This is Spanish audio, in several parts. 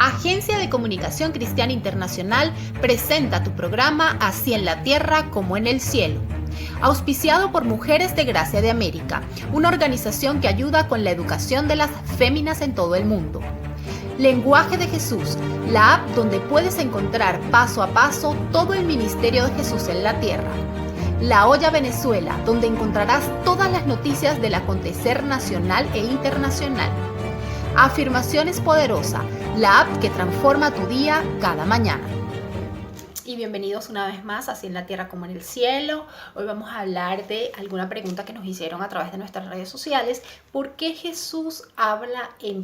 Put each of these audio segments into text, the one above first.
Agencia de Comunicación Cristiana Internacional presenta tu programa Así en la Tierra como en el Cielo. Auspiciado por Mujeres de Gracia de América, una organización que ayuda con la educación de las féminas en todo el mundo. Lenguaje de Jesús, la app donde puedes encontrar paso a paso todo el ministerio de Jesús en la tierra. La Olla Venezuela, donde encontrarás todas las noticias del acontecer nacional e internacional. Afirmaciones Poderosa, la app que transforma tu día cada mañana. Y bienvenidos una vez más, Así en la Tierra como en el Cielo. Hoy vamos a hablar de alguna pregunta que nos hicieron a través de nuestras redes sociales. ¿Por qué Jesús hablaba en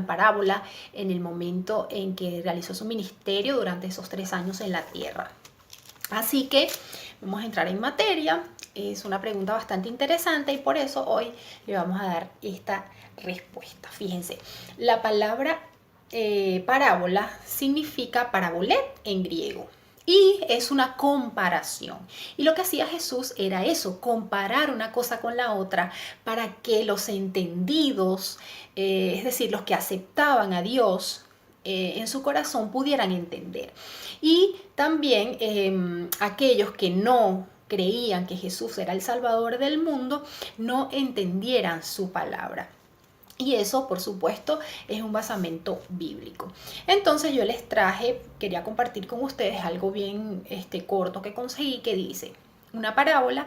parábola en el momento en que realizó su ministerio durante esos 3 años en la tierra? Así que vamos a entrar en materia. Es una pregunta bastante interesante y por eso hoy le vamos a dar esta respuesta. Fíjense, la palabra parábola significa parabolet en griego y es una comparación. Y lo que hacía Jesús era eso, comparar una cosa con la otra para que los entendidos, es decir, los que aceptaban a Dios en su corazón pudieran entender. Y también aquellos que no creían que Jesús era el Salvador del mundo, no entendieran su palabra. Y eso, por supuesto, es un basamento bíblico. Entonces yo les quería compartir con ustedes algo bien corto que conseguí que dice: una parábola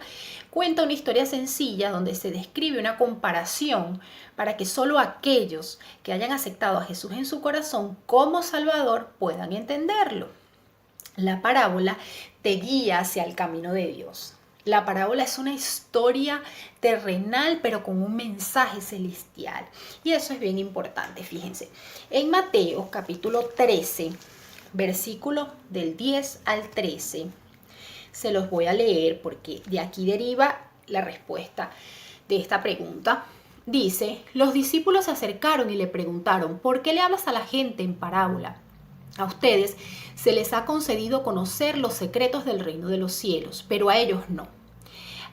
cuenta una historia sencilla donde se describe una comparación para que solo aquellos que hayan aceptado a Jesús en su corazón como Salvador puedan entenderlo. La parábola te guía hacia el camino de Dios. La parábola es una historia terrenal, pero con un mensaje celestial. Y eso es bien importante, fíjense. En Mateo, capítulo 13, versículo del 10 al 13, se los voy a leer porque de aquí deriva la respuesta de esta pregunta. Dice: los discípulos se acercaron y le preguntaron: ¿por qué le hablas a la gente en parábola? A ustedes se les ha concedido conocer los secretos del reino de los cielos, pero a ellos no.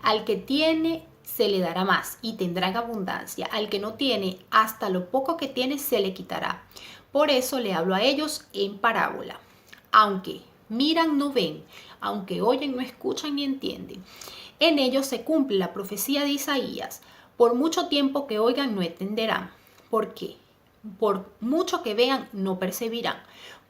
Al que tiene se le dará más y tendrá en abundancia. Al que no tiene, hasta lo poco que tiene se le quitará. Por eso le hablo a ellos en parábola. Aunque miran no ven, aunque oyen no escuchan ni entienden. En ellos se cumple la profecía de Isaías. Por mucho tiempo que oigan no entenderán. ¿Por qué? Por mucho que vean no percibirán,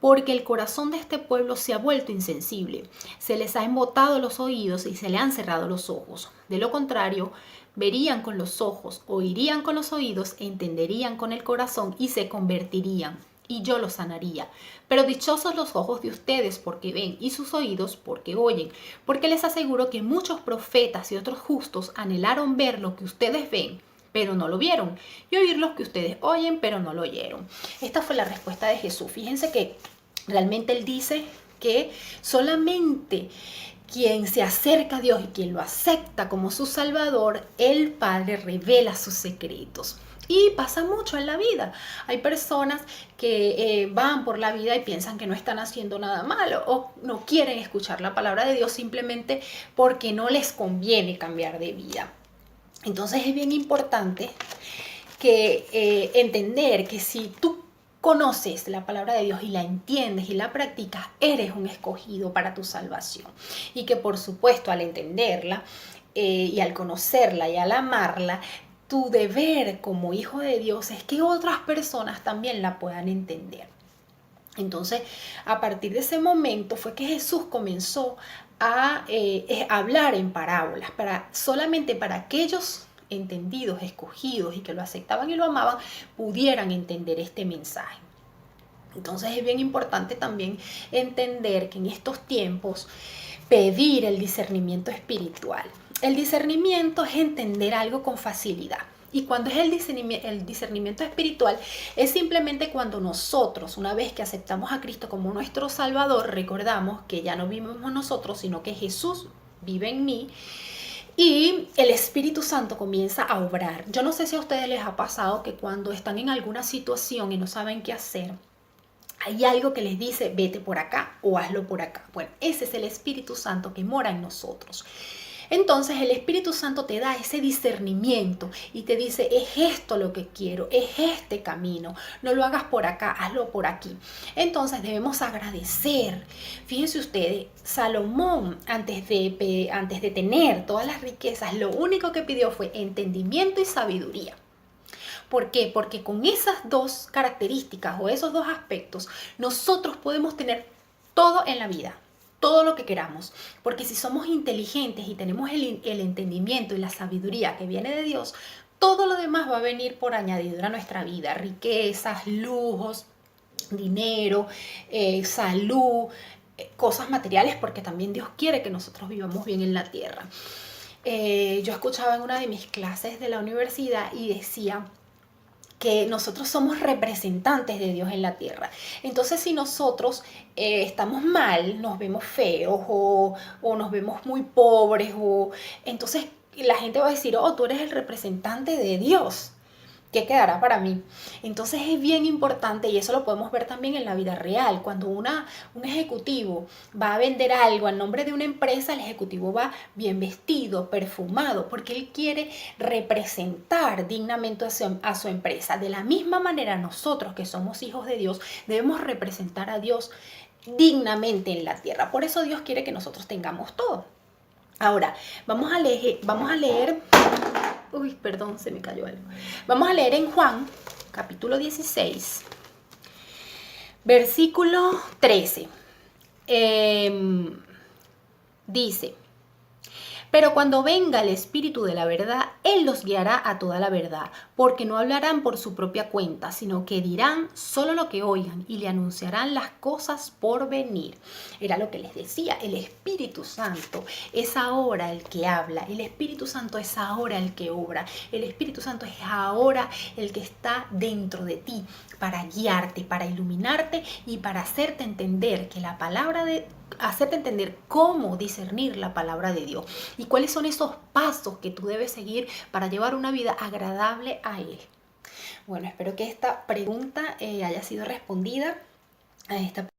porque el corazón de este pueblo se ha vuelto insensible, se les ha embotado los oídos y se le han cerrado los ojos. De lo contrario, verían con los ojos, oirían con los oídos, entenderían con el corazón y se convertirían, y yo los sanaría. Pero dichosos los ojos de ustedes porque ven y sus oídos porque oyen, porque les aseguro que muchos profetas y otros justos anhelaron ver lo que ustedes ven, pero no lo vieron, y oír lo que ustedes oyen, pero no lo oyeron. Esta fue la respuesta de Jesús. Fíjense que realmente Él dice que solamente quien se acerca a Dios y quien lo acepta como su Salvador, el Padre revela sus secretos. Y pasa mucho en la vida. Hay personas que van por la vida y piensan que no están haciendo nada malo o no quieren escuchar la palabra de Dios simplemente porque no les conviene cambiar de vida. Entonces es bien importante que entender que si tú conoces la palabra de Dios y la entiendes y la practicas, eres un escogido para tu salvación. Y que por supuesto al entenderla y al conocerla y al amarla, tu deber como hijo de Dios es que otras personas también la puedan entender. Entonces, a partir de ese momento fue que Jesús comenzó a hablar en parábolas, solamente para aquellos entendidos, escogidos y que lo aceptaban y lo amaban, pudieran entender este mensaje. Entonces es bien importante también entender que en estos tiempos pedir el discernimiento espiritual. El discernimiento es entender algo con facilidad. Y cuando es el discernimiento espiritual, es simplemente cuando nosotros, una vez que aceptamos a Cristo como nuestro Salvador, recordamos que ya no vivimos nosotros, sino que Jesús vive en mí y el Espíritu Santo comienza a obrar. Yo no sé si a ustedes les ha pasado que cuando están en alguna situación y no saben qué hacer, hay algo que les dice: vete por acá o hazlo por acá. Bueno, ese es el Espíritu Santo que mora en nosotros. Entonces el Espíritu Santo te da ese discernimiento y te dice, es esto lo que quiero, es este camino, no lo hagas por acá, hazlo por aquí. Entonces debemos agradecer. Fíjense ustedes, Salomón antes de tener todas las riquezas, lo único que pidió fue entendimiento y sabiduría. ¿Por qué? Porque con esas dos características o esos dos aspectos, nosotros podemos tener todo en la vida, todo lo que queramos. Porque si somos inteligentes y tenemos el entendimiento y la sabiduría que viene de Dios, todo lo demás va a venir por añadidura a nuestra vida. Riquezas, lujos, dinero, salud, cosas materiales, porque también Dios quiere que nosotros vivamos bien en la tierra. Yo escuchaba en una de mis clases de la universidad y decía que nosotros somos representantes de Dios en la tierra. Entonces, si nosotros estamos mal, nos vemos feos o nos vemos muy pobres, entonces la gente va a decir, oh, tú eres el representante de Dios. ¿Qué quedará para mí? Entonces es bien importante, y eso lo podemos ver también en la vida real. Cuando un ejecutivo va a vender algo en nombre de una empresa, el ejecutivo va bien vestido, perfumado, porque él quiere representar dignamente a su empresa. De la misma manera, nosotros que somos hijos de Dios, debemos representar a Dios dignamente en la tierra. Por eso Dios quiere que nosotros tengamos todo. Ahora, vamos a leer. Uy, perdón, se me cayó algo. Vamos a leer en Juan, capítulo 16, versículo 13. Dice, pero cuando venga el Espíritu de la verdad, Él los guiará a toda la verdad, porque no hablarán por su propia cuenta, sino que dirán solo lo que oigan y le anunciarán las cosas por venir. Era lo que les decía, el Espíritu Santo es ahora el que habla, el Espíritu Santo es ahora el que obra, el Espíritu Santo es ahora el que está dentro de ti para guiarte, para iluminarte y para hacerte entender que la palabra hacerte entender cómo discernir la palabra de Dios y cuáles son esos pasos que tú debes seguir para llevar una vida agradable a Él. Bueno, espero que esta pregunta haya sido respondida a esta